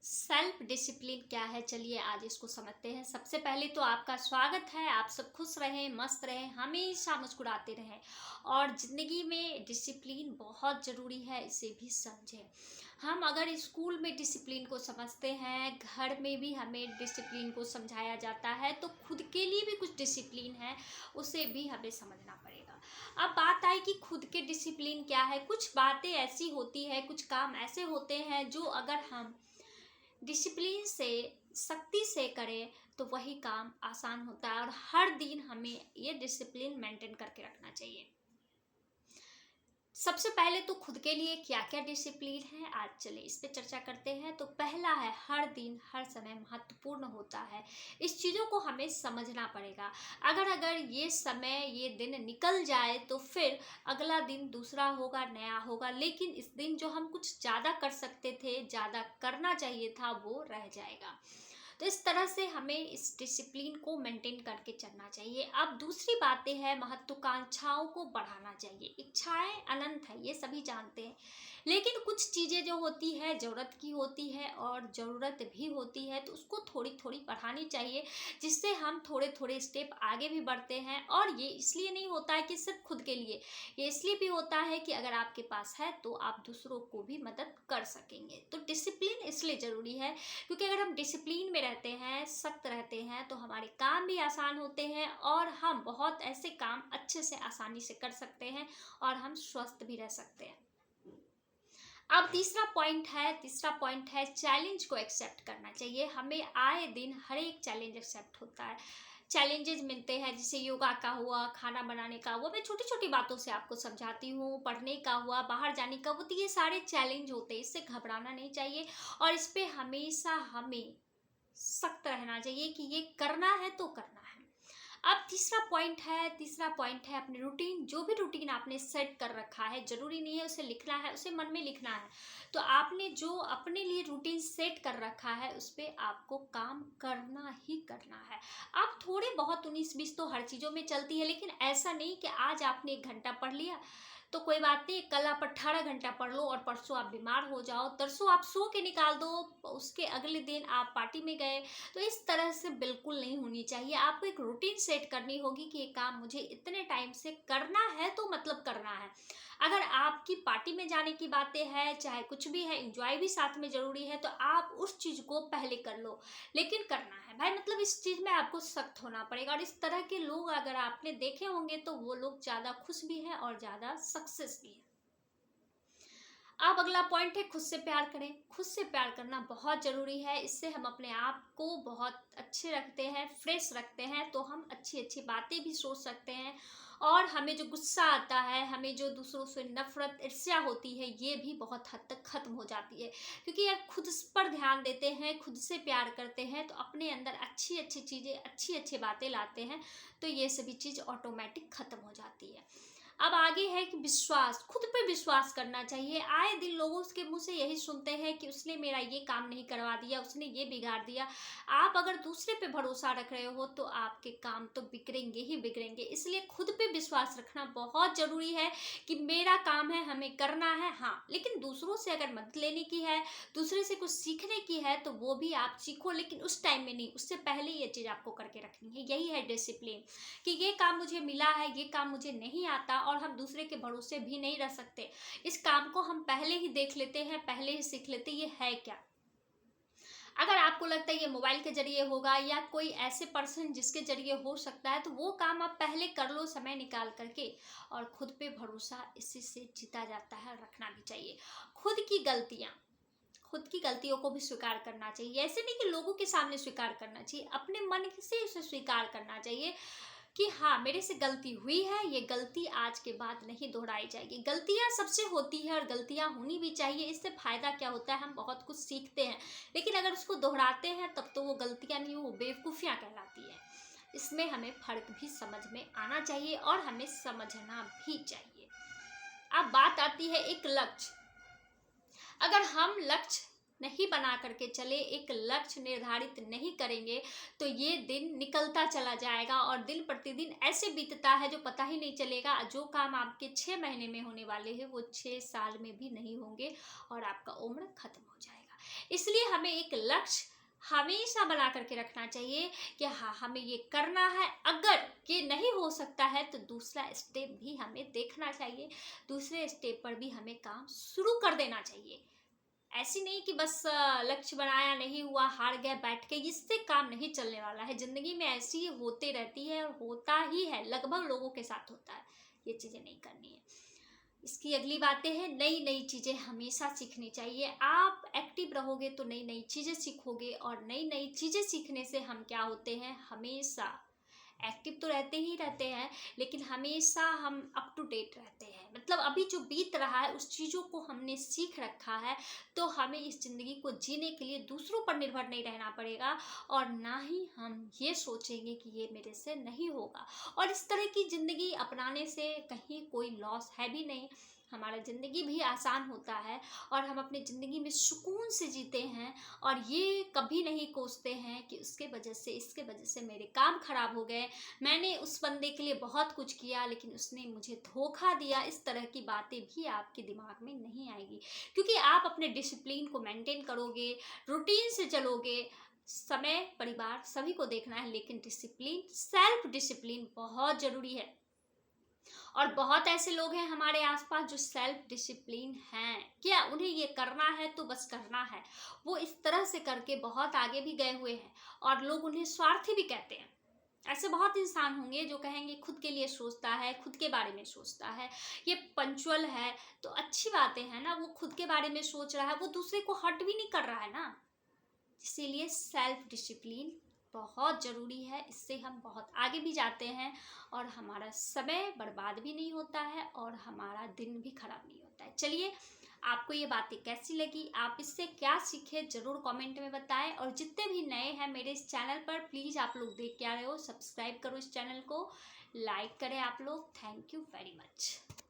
Self discipline क्या है, चलिए आज इसको समझते हैं। सबसे पहले तो आपका स्वागत है। आप सब खुश रहें, मस्त रहें, हमेशा मुस्कुराते रहें और ज़िंदगी में डिसिप्लिन बहुत ज़रूरी है, इसे भी समझें। हम अगर स्कूल में डिसिप्लिन को समझते हैं, घर में भी हमें डिसिप्लिन को समझाया जाता है, तो खुद के लिए भी कुछ डिसिप्लिन है, उसे भी हमें समझना पड़ेगा। अब बात आई कि खुद के डिसिप्लिन क्या है। कुछ बातें ऐसी होती है, कुछ काम ऐसे होते हैं जो अगर हम डिसिप्लिन से, सख्ती से करें तो वही काम आसान होता है और हर दिन हमें ये डिसिप्लिन मेंटेन करके रखना चाहिए। सबसे पहले तो खुद के लिए क्या क्या डिसिप्लिन है, आज चले इस पे चर्चा करते हैं। तो पहला है, हर दिन हर समय महत्वपूर्ण होता है। इस चीज़ों को हमें समझना पड़ेगा। अगर ये समय, ये दिन निकल जाए तो फिर अगला दिन दूसरा होगा, नया होगा, लेकिन इस दिन जो हम कुछ ज़्यादा कर सकते थे, ज़्यादा करना चाहिए था, वो रह जाएगा। तो इस तरह से हमें इस डिसिप्लिन को मेंटेन करके चलना चाहिए। अब दूसरी बातें हैं, महत्वाकांक्षाओं को बढ़ाना चाहिए। इच्छाएं अनंत है, ये सभी जानते हैं, लेकिन कुछ चीज़ें जो होती है ज़रूरत की होती है और ज़रूरत भी होती है, तो उसको थोड़ी थोड़ी बढ़ानी चाहिए, जिससे हम थोड़े थोड़े स्टेप आगे भी बढ़ते हैं। और ये इसलिए नहीं होता है कि सिर्फ खुद के लिए, ये इसलिए भी होता है कि अगर आपके पास है तो आप दूसरों को भी मदद कर सकेंगे। तो डिसिप्लिन इसलिए ज़रूरी है क्योंकि अगर हम डिसिप्लिन में रहते हैं, सख्त रहते हैं, तो हमारे काम भी आसान होते हैं और हम बहुत ऐसे काम अच्छे से, आसानी से कर सकते हैं और हम स्वस्थ भी रह सकते हैं। अब तीसरा पॉइंट है चैलेंज को एक्सेप्ट करना चाहिए। हमें आए दिन हर एक चैलेंज एक्सेप्ट होता है, चैलेंजेस मिलते हैं, जैसे योगा का हुआ, खाना बनाने का हुआ, मैं छोटी छोटी बातों से आपको समझाती हूँ, पढ़ने का हुआ, बाहर जाने का हुआ, तो ये सारे चैलेंज होते हैं, इससे घबराना नहीं चाहिए और इस पे हमेशा हमें सख्त रहना चाहिए कि ये करना है तो करना है। अब तीसरा पॉइंट है अपने रूटीन। जो भी रूटीन आपने सेट कर रखा है, जरूरी नहीं है उसे लिखना है, उसे मन में लिखना है। तो आपने जो अपने लिए रूटीन सेट कर रखा है, उस पर आपको काम करना ही करना है। अब थोड़े बहुत 19-20 तो हर चीज़ों में चलती है, लेकिन ऐसा नहीं कि आज आपने 1 घंटा पढ़ लिया तो कोई बात नहीं, कल आप 18 घंटा पढ़ लो और परसों आप बीमार हो जाओ, तरसों आप सो के निकाल दो, उसके अगले दिन आप पार्टी में गए। तो इस तरह से बिल्कुल नहीं होनी चाहिए। आपको एक रूटीन सेट करनी होगी कि ये काम मुझे इतने टाइम से करना है तो मतलब करना है। अगर आपकी पार्टी में जाने की बातें हैं, चाहे कुछ भी है, एंजॉय भी साथ में ज़रूरी है, तो आप उस चीज़ को पहले कर लो, लेकिन करना है भाई, मतलब इस चीज़ में आपको सख्त होना पड़ेगा। और इस तरह के लोग अगर आपने देखे होंगे तो वो लोग ज़्यादा खुश भी हैं और ज़्यादा सक्सेस भी हैं। अब अगला पॉइंट है, खुद से प्यार करें। खुद से प्यार करना बहुत ज़रूरी है, इससे हम अपने आप को बहुत अच्छे रखते हैं, फ्रेश रखते हैं, तो हम अच्छी अच्छी बातें भी सोच सकते हैं और हमें जो गुस्सा आता है, हमें जो दूसरों से नफरत, ईर्ष्या होती है, ये भी बहुत हद तक ख़त्म हो जाती है। क्योंकि यार खुद पर ध्यान देते हैं, खुद से प्यार करते हैं, तो अपने अंदर अच्छी अच्छी चीज़ें, अच्छी अच्छी बातें लाते हैं, तो ये सभी चीज़ ऑटोमेटिक ख़त्म हो जाती है। अब आगे है कि विश्वास, खुद पे विश्वास करना चाहिए। आए दिन लोगों के मुंह से यही सुनते हैं कि उसने मेरा ये काम नहीं करवा दिया, उसने ये बिगाड़ दिया। आप अगर दूसरे पे भरोसा रख रहे हो तो आपके काम तो बिगड़ेंगे ही बिगड़ेंगे। इसलिए खुद पे विश्वास रखना बहुत ज़रूरी है कि मेरा काम है, हमें करना है, हाँ, लेकिन दूसरों से अगर मदद लेने की है, दूसरे से कुछ सीखने की है, तो वो भी आप सीखो, लेकिन उस टाइम में नहीं, उससे पहले ये चीज़ आपको करके रखनी है। यही है डिसिप्लिन कि ये काम मुझे मिला है, ये काम मुझे नहीं आता और हम दूसरे के भरोसे भी नहीं रह सकते। इस काम को हम पहले ही देख लेते हैं, पहले ही सीख लेते हैं, ये है क्या। अगर आपको लगता है ये मोबाइल के जरिए होगा या कोई ऐसे पर्सन जिसके जरिए हो सकता है, तो वो काम आप पहले कर लो समय निकाल करके। और खुद पे भरोसा इसी से जीता जाता है, रखना भी चाहिए। खुद की गलतियों को भी स्वीकार करना चाहिए। ऐसे नहीं कि लोगों के सामने स्वीकार करना चाहिए, अपने मन से उसे स्वीकार करना चाहिए कि हाँ, मेरे से गलती हुई है, ये गलती आज के बाद नहीं दोहराई जाएगी। गलतियाँ सबसे होती है और गलतियाँ होनी भी चाहिए। इससे फ़ायदा क्या होता है, हम बहुत कुछ सीखते हैं, लेकिन अगर उसको दोहराते हैं तब तो वो गलतियाँ नहीं, वो बेवकूफ़ियाँ कहलाती है। इसमें हमें फ़र्क भी समझ में आना चाहिए और हमें समझना भी चाहिए। अब बात आती है एक लक्ष्य। अगर हम लक्ष्य नहीं बना करके चले, एक लक्ष्य निर्धारित नहीं करेंगे, तो ये दिन निकलता चला जाएगा और दिन प्रतिदिन ऐसे बीतता है जो पता ही नहीं चलेगा। जो काम आपके 6 महीने में होने वाले हैं, वो 6 साल में भी नहीं होंगे और आपका उम्र खत्म हो जाएगा। इसलिए हमें एक लक्ष्य हमेशा बना करके रखना चाहिए कि हाँ, हमें ये करना है। अगर ये नहीं हो सकता है तो दूसरा स्टेप भी हमें देखना चाहिए, दूसरे स्टेप पर भी हमें काम शुरू कर देना चाहिए। ऐसी नहीं कि बस लक्ष्य बनाया नहीं हुआ, हार गए बैठ के, इससे काम नहीं चलने वाला है। जिंदगी में ऐसी होते रहती है और होता ही है, लगभग लोगों के साथ होता है। ये चीजें नहीं करनी है। इसकी अगली बातें हैं, नई नई चीजें हमेशा सीखनी चाहिए। आप एक्टिव रहोगे तो नई नई चीजें सीखोगे, और नई नई चीजें सीखने से हम क्या होते हैं, हमेशा एक्टिव तो रहते ही रहते हैं, लेकिन हमेशा हम अप टू डेट रहते हैं। मतलब अभी जो बीत रहा है उस चीज़ों को हमने सीख रखा है, तो हमें इस ज़िंदगी को जीने के लिए दूसरों पर निर्भर नहीं रहना पड़ेगा, और ना ही हम ये सोचेंगे कि ये मेरे से नहीं होगा। और इस तरह की ज़िंदगी अपनाने से कहीं कोई लॉस है भी नहीं, हमारा ज़िंदगी भी आसान होता है, और हम अपनी ज़िंदगी में सुकून से जीते हैं। और ये कभी नहीं कोसते हैं कि उसके वजह से, इसके वजह से मेरे काम खराब हो गए, मैंने उस बंदे के लिए बहुत कुछ किया लेकिन उसने मुझे धोखा दिया। इस तरह की बातें भी आपके दिमाग में नहीं आएगी, क्योंकि आप अपने डिसिप्लिन को मेंटेन करोगे, रूटीन से चलोगे। समय, परिवार सभी को देखना है, लेकिन डिसिप्लिन, सेल्फ डिसिप्लिन बहुत जरूरी है। और बहुत ऐसे लोग हैं हमारे आसपास जो सेल्फ डिसिप्लिन हैं, क्या उन्हें ये करना है तो बस करना है, वो इस तरह से करके बहुत आगे भी गए हुए हैं, और लोग उन्हें स्वार्थी भी कहते हैं। ऐसे बहुत इंसान होंगे जो कहेंगे खुद के लिए सोचता है, खुद के बारे में सोचता है, ये पंचुअल है, तो अच्छी बातें हैं ना, वो खुद के बारे में सोच रहा है, वो दूसरे को हर्ट भी नहीं कर रहा है ना। इसीलिए सेल्फ डिसिप्लिन बहुत ज़रूरी है, इससे हम बहुत आगे भी जाते हैं, और हमारा समय बर्बाद भी नहीं होता है, और हमारा दिन भी खराब नहीं होता है। चलिए, आपको ये बातें कैसी लगी, आप इससे क्या सीखे, ज़रूर कमेंट में बताएं। और जितने भी नए हैं मेरे इस चैनल पर, प्लीज़ आप लोग देख के आ रहे हो, सब्सक्राइब करो इस चैनल को, लाइक करें आप लोग। Thank you very much.